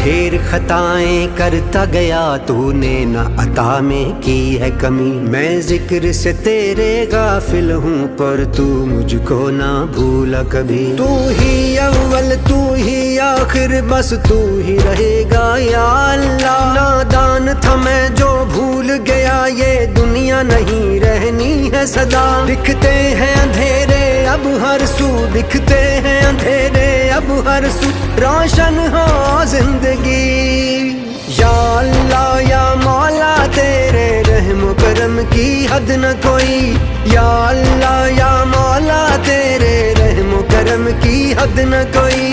ढेर खताएं करता गया तूने, न अता में की है कमी। मैं जिक्र से तेरे गाफिल हूँ पर तू मुझको ना भूला कभी। तू ही अव्वल तू ही आखिर बस तू ही रहेगा या अल्लाह। नादान था मैं जो भूल गया ये दुनिया नहीं रहनी है सदा। दिखते हैं अंधेरे अब हर सू, दिखते हैं अंधेरे अब हर सू, रोशन हो जिंदगी। या अल्लाह या मौला तेरे रहम करम की हद न कोई। या अल्लाह या मौला तेरे रहम करम की हद न कोई।